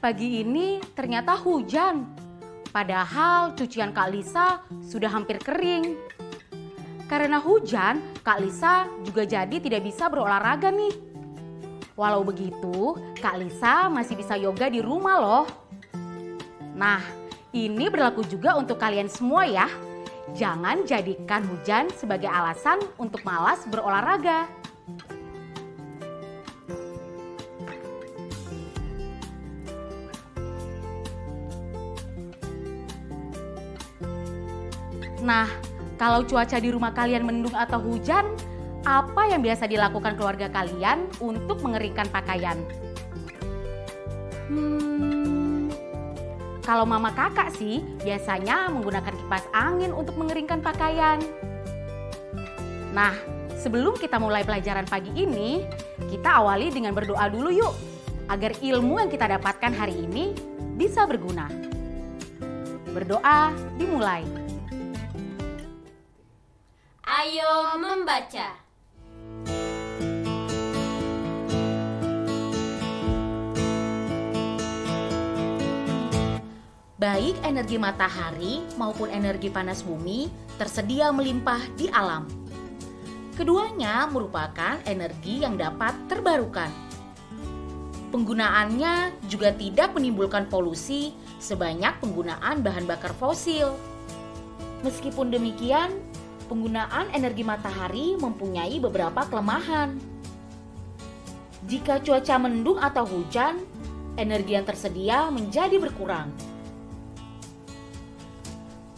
Pagi ini ternyata hujan, padahal cucian Kak Lisa sudah hampir kering. Karena hujan, Kak Lisa juga jadi tidak bisa berolahraga nih. Walau begitu, Kak Lisa masih bisa yoga di rumah loh. Nah, ini berlaku juga untuk kalian semua ya. Jangan jadikan hujan sebagai alasan untuk malas berolahraga. Nah, kalau cuaca di rumah kalian mendung atau hujan, apa yang biasa dilakukan keluarga kalian untuk mengeringkan pakaian? Kalau mama kakak sih biasanya menggunakan kipas angin untuk mengeringkan pakaian. Nah, sebelum kita mulai pelajaran pagi ini, kita awali dengan berdoa dulu yuk, agar ilmu yang kita dapatkan hari ini bisa berguna. Berdoa dimulai. Ayo membaca. Baik energi matahari maupun energi panas bumi tersedia melimpah di alam. Keduanya merupakan energi yang dapat terbarukan. Penggunaannya juga tidak menimbulkan polusi sebanyak penggunaan bahan bakar fosil. Meskipun demikian, penggunaan energi matahari mempunyai beberapa kelemahan. Jika cuaca mendung atau hujan, energi yang tersedia menjadi berkurang.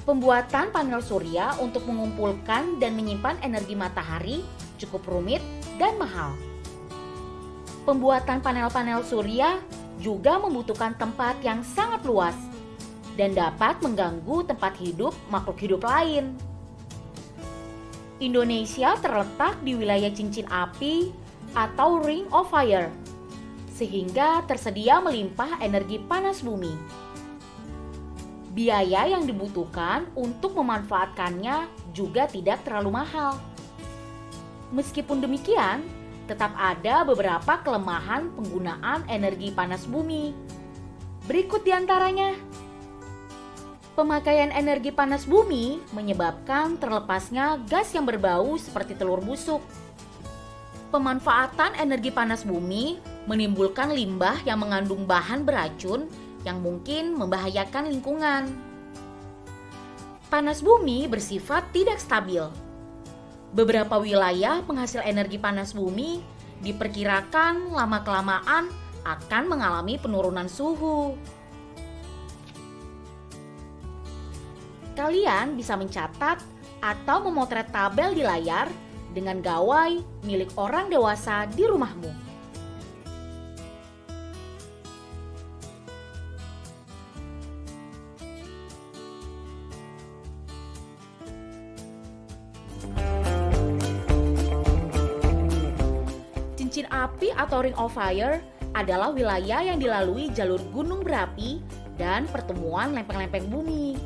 Pembuatan panel surya untuk mengumpulkan dan menyimpan energi matahari cukup rumit dan mahal. Pembuatan panel-panel surya juga membutuhkan tempat yang sangat luas dan dapat mengganggu tempat hidup makhluk hidup lain. Indonesia terletak di wilayah cincin api atau Ring of Fire, sehingga tersedia melimpah energi panas bumi. Biaya yang dibutuhkan untuk memanfaatkannya juga tidak terlalu mahal. Meskipun demikian, tetap ada beberapa kelemahan penggunaan energi panas bumi. Berikut diantaranya. Pemakaian energi panas bumi menyebabkan terlepasnya gas yang berbau seperti telur busuk. Pemanfaatan energi panas bumi menimbulkan limbah yang mengandung bahan beracun yang mungkin membahayakan lingkungan. Panas bumi bersifat tidak stabil. Beberapa wilayah penghasil energi panas bumi diperkirakan lama-kelamaan akan mengalami penurunan suhu. Kalian bisa mencatat atau memotret tabel di layar dengan gawai milik orang dewasa di rumahmu. Cincin api atau Ring of Fire adalah wilayah yang dilalui jalur gunung berapi dan pertemuan lempeng-lempeng bumi.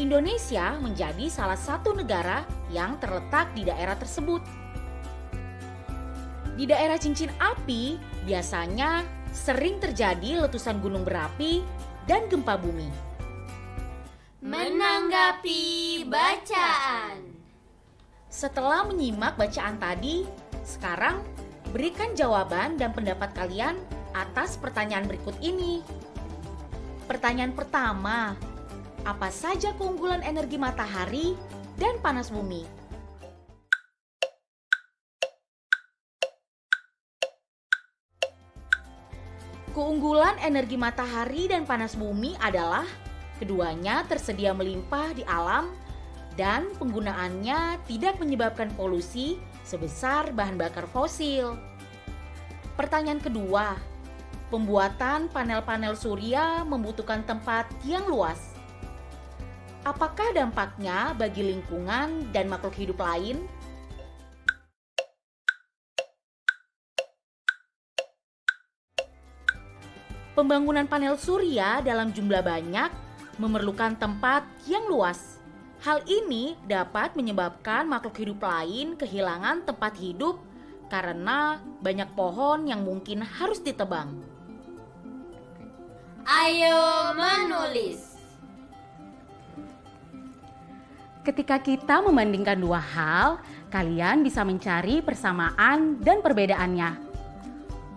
Indonesia menjadi salah satu negara yang terletak di daerah tersebut. Di daerah cincin api, biasanya sering terjadi letusan gunung berapi dan gempa bumi. Menanggapi bacaan. Setelah menyimak bacaan tadi, sekarang berikan jawaban dan pendapat kalian atas pertanyaan berikut ini. Pertanyaan pertama, apa saja keunggulan energi matahari dan panas bumi? Keunggulan energi matahari dan panas bumi adalah keduanya tersedia melimpah di alam dan penggunaannya tidak menyebabkan polusi sebesar bahan bakar fosil. Pertanyaan kedua, pembuatan panel-panel surya membutuhkan tempat yang luas. Apakah dampaknya bagi lingkungan dan makhluk hidup lain? Pembangunan panel surya dalam jumlah banyak memerlukan tempat yang luas. Hal ini dapat menyebabkan makhluk hidup lain kehilangan tempat hidup karena banyak pohon yang mungkin harus ditebang. Ayo menulis. Ketika kita membandingkan dua hal, kalian bisa mencari persamaan dan perbedaannya.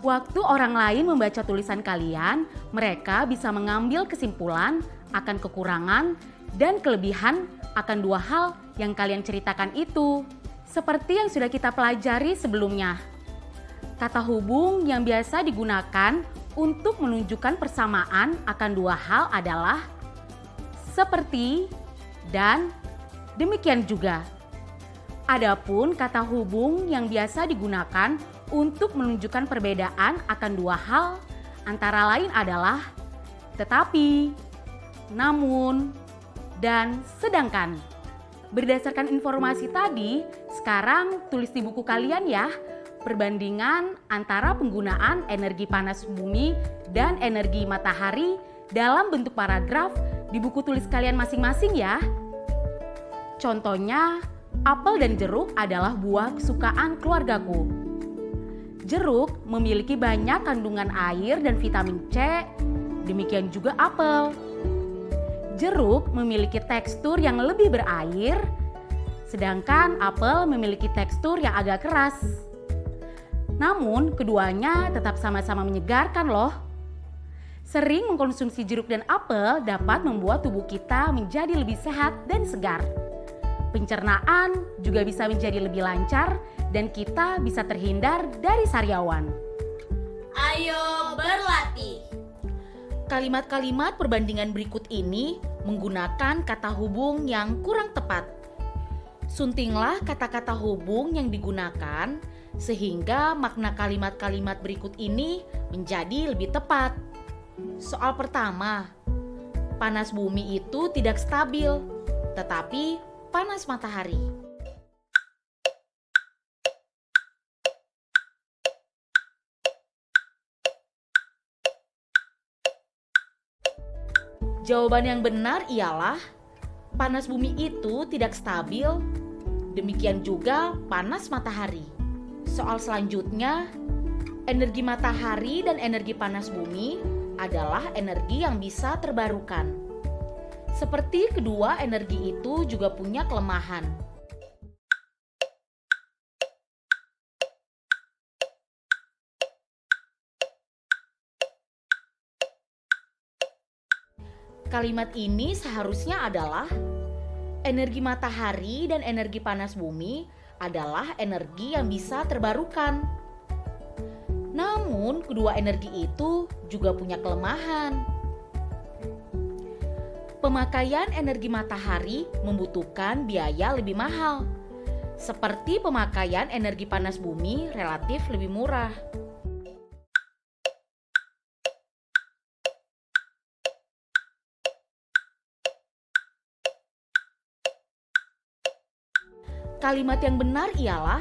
Waktu orang lain membaca tulisan kalian, mereka bisa mengambil kesimpulan akan kekurangan dan kelebihan akan dua hal yang kalian ceritakan itu. Seperti yang sudah kita pelajari sebelumnya. Kata hubung yang biasa digunakan untuk menunjukkan persamaan akan dua hal adalah seperti dan demikian juga. Adapun kata hubung yang biasa digunakan untuk menunjukkan perbedaan akan dua hal antara lain adalah tetapi, namun, dan sedangkan. Berdasarkan informasi tadi, sekarang tulis di buku kalian ya perbandingan antara penggunaan energi panas bumi dan energi matahari dalam bentuk paragraf di buku tulis kalian masing-masing ya. Contohnya, apel dan jeruk adalah buah kesukaan keluargaku. Jeruk memiliki banyak kandungan air dan vitamin C, demikian juga apel. Jeruk memiliki tekstur yang lebih berair, sedangkan apel memiliki tekstur yang agak keras. Namun, keduanya tetap sama-sama menyegarkan loh. Sering mengkonsumsi jeruk dan apel dapat membuat tubuh kita menjadi lebih sehat dan segar. Pencernaan juga bisa menjadi lebih lancar dan kita bisa terhindar dari sariawan. Ayo berlatih. Kalimat-kalimat perbandingan berikut ini menggunakan kata hubung yang kurang tepat. Suntinglah kata-kata hubung yang digunakan sehingga makna kalimat-kalimat berikut ini menjadi lebih tepat. Soal pertama, panas bumi itu tidak stabil, tetapi panas matahari. Jawaban yang benar ialah panas bumi itu tidak stabil, demikian juga panas matahari. Soal selanjutnya, energi matahari dan energi panas bumi adalah energi yang bisa terbarukan. Seperti kedua energi itu juga punya kelemahan. Kalimat ini seharusnya adalah energi matahari dan energi panas bumi adalah energi yang bisa terbarukan. Namun, kedua energi itu juga punya kelemahan. Pemakaian energi matahari membutuhkan biaya lebih mahal, seperti pemakaian energi panas bumi relatif lebih murah. Kalimat yang benar ialah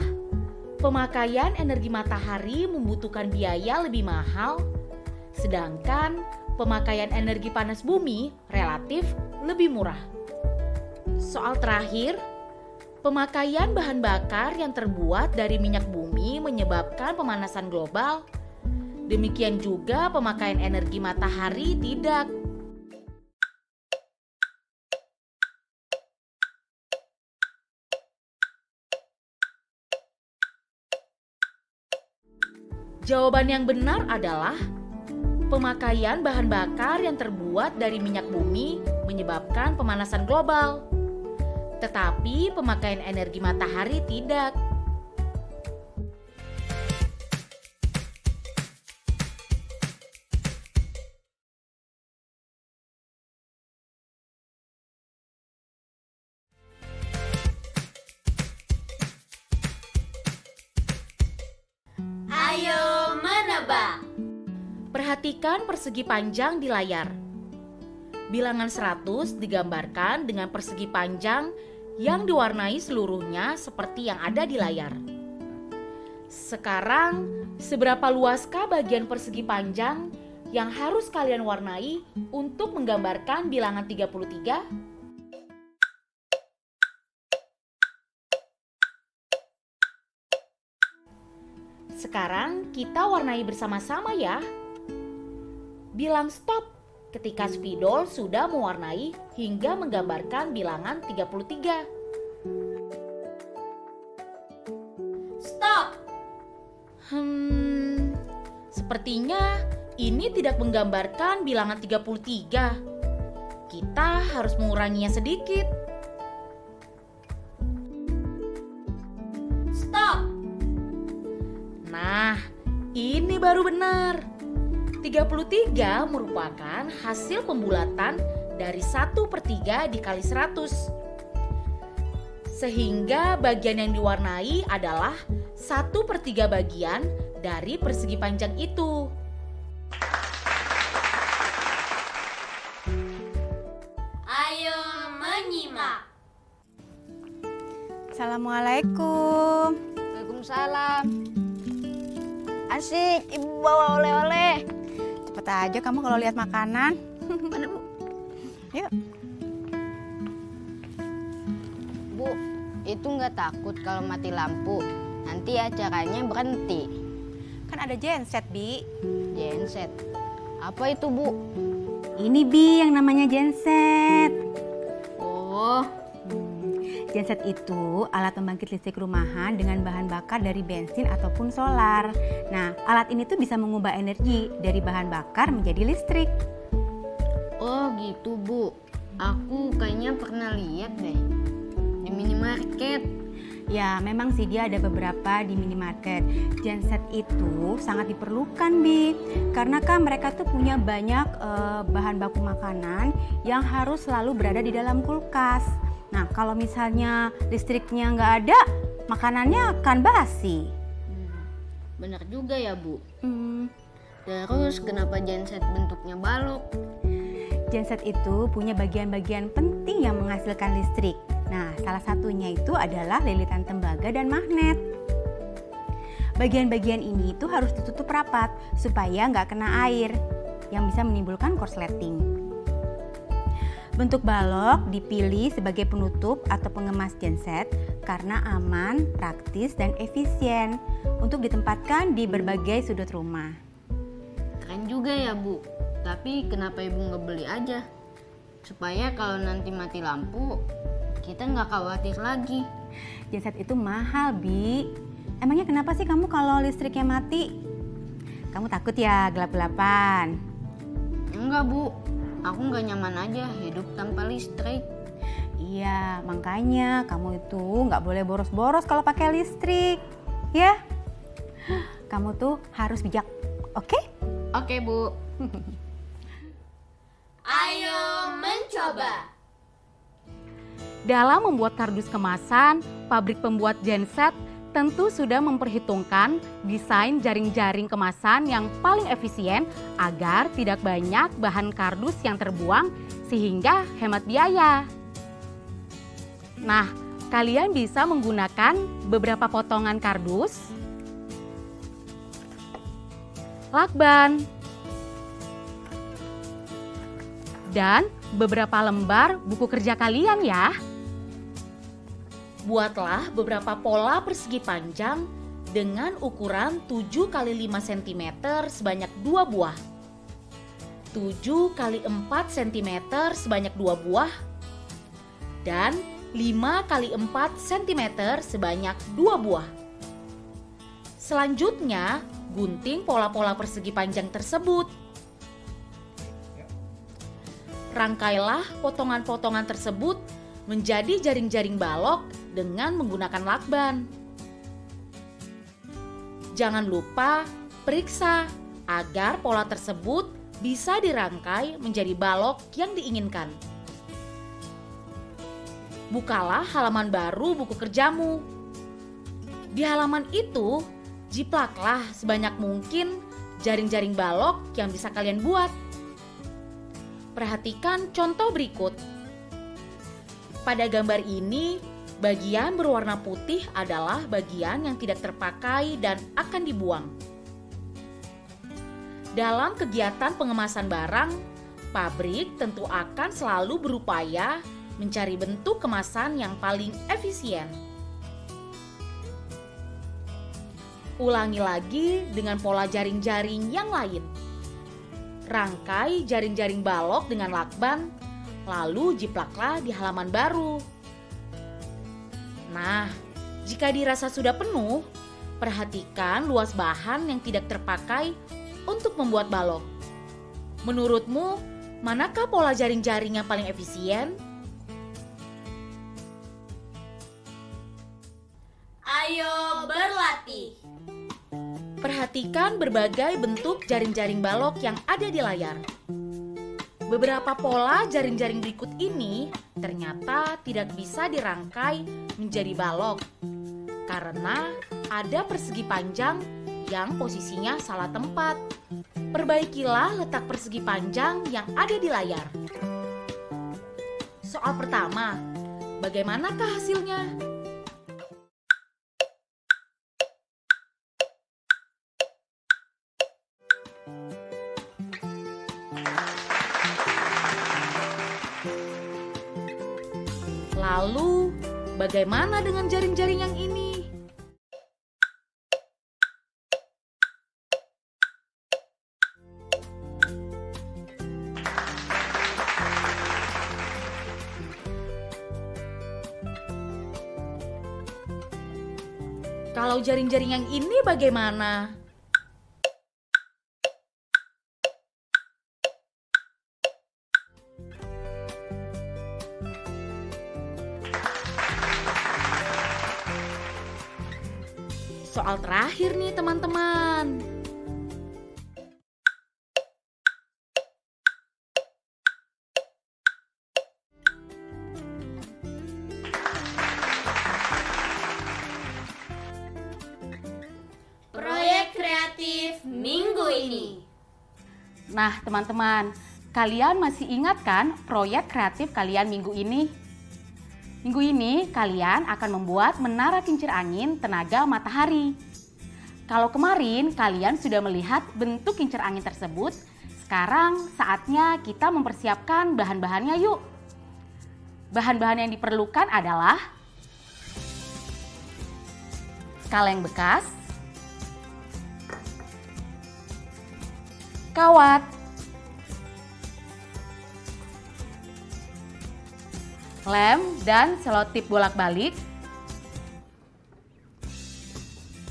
pemakaian energi matahari membutuhkan biaya lebih mahal, sedangkan pemakaian energi panas bumi relatif lebih murah. Soal terakhir, pemakaian bahan bakar yang terbuat dari minyak bumi menyebabkan pemanasan global. Demikian juga pemakaian energi matahari tidak. Jawaban yang benar adalah Pemakaian bahan bakar yang terbuat dari minyak bumi menyebabkan pemanasan global. Tetapi pemakaian energi matahari tidak. Ayo menebak. Perhatikan persegi panjang di layar. Bilangan 100 digambarkan dengan persegi panjang yang diwarnai seluruhnya seperti yang ada di layar. Sekarang, seberapa luaskah bagian persegi panjang yang harus kalian warnai untuk menggambarkan bilangan 33? Sekarang kita warnai bersama-sama ya. Bilang stop ketika spidol sudah mewarnai hingga menggambarkan bilangan 33. Stop. Sepertinya ini tidak menggambarkan bilangan 33. Kita harus menguranginya sedikit. Stop. Nah, ini baru benar. 33 merupakan hasil pembulatan dari 1/3 dikali 100. Sehingga bagian yang diwarnai adalah 1/3 bagian dari persegi panjang itu. Ayo menyimak. Assalamualaikum. Waalaikumsalam. Asik, ibu bawa oleh-oleh. Cepet aja kamu kalau lihat makanan. Mana bu? Yuk. Bu, itu nggak takut kalau mati lampu? Nanti acaranya berhenti. Kan ada genset, Bi. Genset. Apa itu bu? Ini Bi yang namanya genset. Oh, Genset itu alat pembangkit listrik rumahan dengan bahan bakar dari bensin ataupun solar. Nah, alat ini tuh bisa mengubah energi dari bahan bakar menjadi listrik. oh gitu bu. Aku kayaknya pernah lihat deh di minimarket. Ya, memang sih dia ada beberapa di minimarket. Genset itu sangat diperlukan, Bi. Karena kan mereka tuh punya banyak bahan baku makanan yang harus selalu berada di dalam kulkas. Nah, kalau misalnya listriknya nggak ada, makanannya akan basi. Benar juga ya bu. Hmm, Terus kenapa genset bentuknya balok? genset itu punya bagian-bagian penting yang menghasilkan listrik. Nah, salah satunya itu adalah lilitan tembaga dan magnet. Bagian-bagian ini itu harus ditutup rapat supaya nggak kena air yang bisa menimbulkan korsleting. Bentuk balok dipilih sebagai penutup atau pengemas genset karena aman, praktis, dan efisien untuk ditempatkan di berbagai sudut rumah. Keren juga ya bu. Tapi kenapa ibu nggak beli aja? Supaya kalau nanti mati lampu, kita nggak khawatir lagi. Genset itu mahal, Bi. Emangnya kenapa sih kamu kalau listriknya mati? Kamu takut ya gelap-gelapan? Enggak bu, aku nggak nyaman aja hidup tanpa listrik. Iya, makanya kamu itu nggak boleh boros-boros kalau pakai listrik, ya? Kamu tuh harus bijak, oke? Oke bu. Ayo mencoba. Dalam membuat kardus kemasan, pabrik pembuat genset tentu sudah memperhitungkan desain jaring-jaring kemasan yang paling efisien agar tidak banyak bahan kardus yang terbuang sehingga hemat biaya. Nah, kalian bisa menggunakan beberapa potongan kardus, lakban, dan beberapa lembar buku kerja kalian ya. Buatlah beberapa pola persegi panjang dengan ukuran 7 x 5 cm sebanyak 2 buah. 7 x 4 cm sebanyak 2 buah. Dan 5 x 4 cm sebanyak 2 buah. Selanjutnya, gunting pola-pola persegi panjang tersebut. rangkailah potongan-potongan tersebut menjadi jaring-jaring balok dengan menggunakan lakban. Jangan lupa periksa agar pola tersebut bisa dirangkai menjadi balok yang diinginkan. Bukalah halaman baru buku kerjamu. Di halaman itu, jiplaklah sebanyak mungkin jaring-jaring balok yang bisa kalian buat. Perhatikan contoh berikut. Pada gambar ini, bagian berwarna putih adalah bagian yang tidak terpakai dan akan dibuang. Dalam kegiatan pengemasan barang, pabrik tentu akan selalu berupaya mencari bentuk kemasan yang paling efisien. Ulangi lagi dengan pola jaring-jaring yang lain. Rangkai jaring-jaring balok dengan lakban, lalu jiplaklah di halaman baru. Nah, jika dirasa sudah penuh, perhatikan luas bahan yang tidak terpakai untuk membuat balok. Menurutmu, manakah pola jaring-jaring yang paling efisien? Ayo berlatih. Perhatikan berbagai bentuk jaring-jaring balok yang ada di layar. Beberapa pola jaring-jaring berikut ini ternyata tidak bisa dirangkai menjadi balok karena ada persegi panjang yang posisinya salah tempat. Perbaikilah letak persegi panjang yang ada di layar. Soal pertama, bagaimanakah hasilnya? Lalu, bagaimana dengan jaring-jaring yang ini? Kalau jaring-jaring yang ini bagaimana? Soal terakhir nih teman-teman. Proyek kreatif minggu ini. Nah, teman-teman, kalian masih ingat kan proyek kreatif kalian minggu ini? Minggu ini kalian akan membuat menara kincir angin tenaga matahari. Kalau kemarin kalian sudah melihat bentuk kincir angin tersebut, sekarang saatnya kita mempersiapkan bahan-bahannya yuk. Bahan-bahan yang diperlukan adalah kaleng bekas, kawat, lem dan selotip bolak-balik,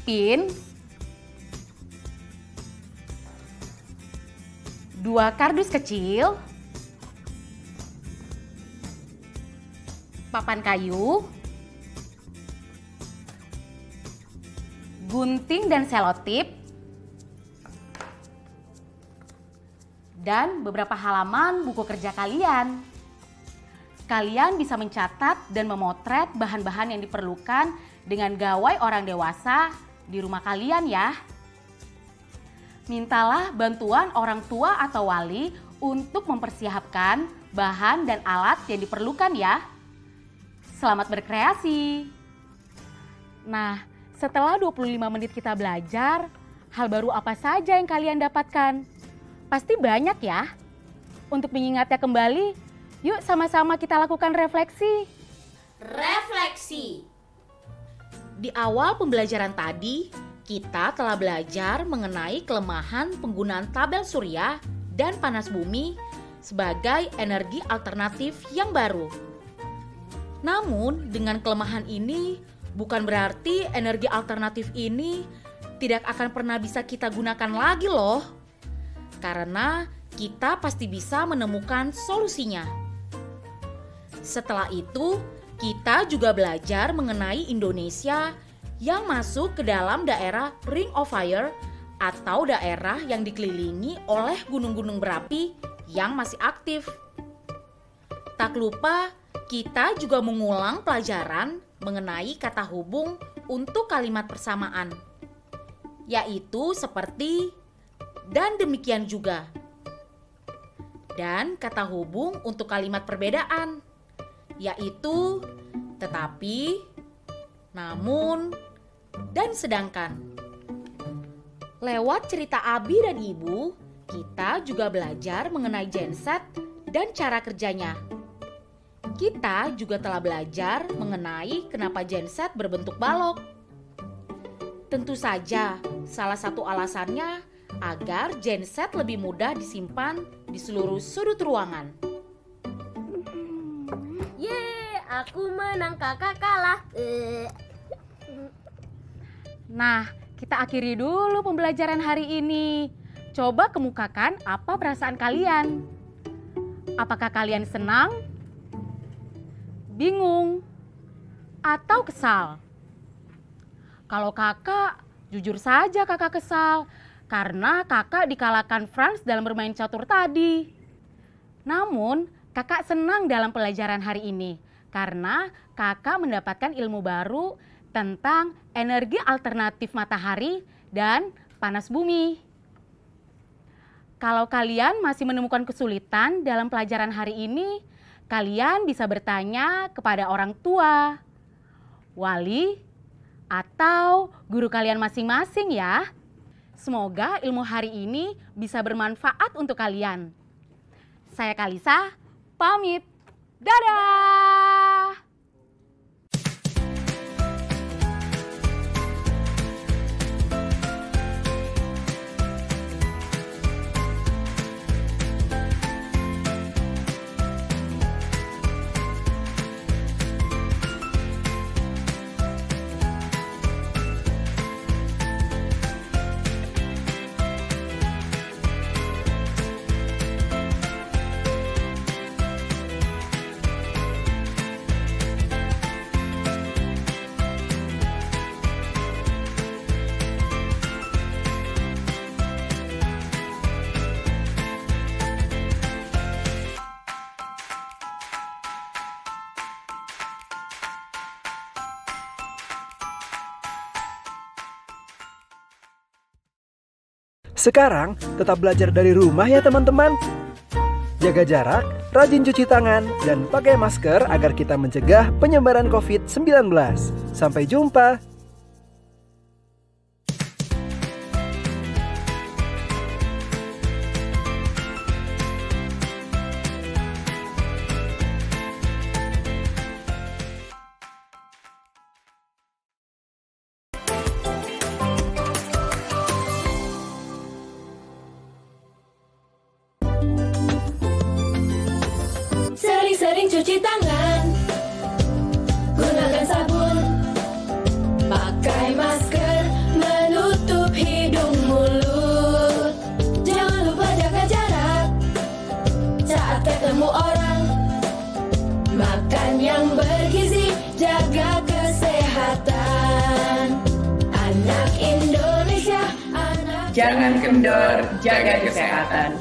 pin, 2 kardus kecil, papan kayu, gunting dan selotip, dan beberapa halaman buku kerja kalian. Kalian bisa mencatat dan memotret bahan-bahan yang diperlukan dengan gawai orang dewasa di rumah kalian ya. Mintalah bantuan orang tua atau wali untuk mempersiapkan bahan dan alat yang diperlukan ya. Selamat berkreasi. Nah, setelah 25 menit kita belajar, hal baru apa saja yang kalian dapatkan? Pasti banyak ya. Untuk mengingatnya kembali, yuk sama-sama kita lakukan refleksi. Refleksi. Di awal pembelajaran tadi, kita telah belajar mengenai kelemahan penggunaan tabel surya dan panas bumi sebagai energi alternatif yang baru. Namun, dengan kelemahan ini, bukan berarti energi alternatif ini tidak akan pernah bisa kita gunakan lagi loh. Karena kita pasti bisa menemukan solusinya. Setelah itu, kita juga belajar mengenai Indonesia yang masuk ke dalam daerah Ring of Fire atau daerah yang dikelilingi oleh gunung-gunung berapi yang masih aktif. Tak lupa, kita juga mengulang pelajaran mengenai kata hubung untuk kalimat persamaan, yaitu seperti dan demikian juga. Dan kata hubung untuk kalimat perbedaan, yaitu tetapi, namun, dan sedangkan. Lewat cerita Abi dan Ibu, kita juga belajar mengenai genset dan cara kerjanya. Kita juga telah belajar mengenai kenapa genset berbentuk balok. Tentu saja, salah satu alasannya agar genset lebih mudah disimpan di seluruh sudut ruangan. Yeay, aku menang, kakak kalah. Nah, kita akhiri dulu pembelajaran hari ini. Coba kemukakan apa perasaan kalian. Apakah kalian senang, bingung, atau kesal? Kalau kakak, jujur saja kakak kesal karena kakak dikalahkan Franz dalam bermain catur tadi. Namun, kakak senang dalam pelajaran hari ini karena kakak mendapatkan ilmu baru tentang energi alternatif matahari dan panas bumi. Kalau kalian masih menemukan kesulitan dalam pelajaran hari ini, kalian bisa bertanya kepada orang tua, wali, atau guru kalian masing-masing ya. Semoga ilmu hari ini bisa bermanfaat untuk kalian. Saya Kalisa, pamit. Dadah! Sekarang tetap belajar dari rumah ya teman-teman. Jaga jarak, rajin cuci tangan, dan pakai masker agar kita mencegah penyebaran COVID-19. Sampai jumpa. Sering-sering cuci tangan, gunakan sabun, pakai masker, menutup hidung mulut. Jangan lupa jaga jarak saat ketemu orang. Makan yang bergizi, jaga kesehatan. Anak Indonesia, anak Jangan kendor, jaga kesehatan.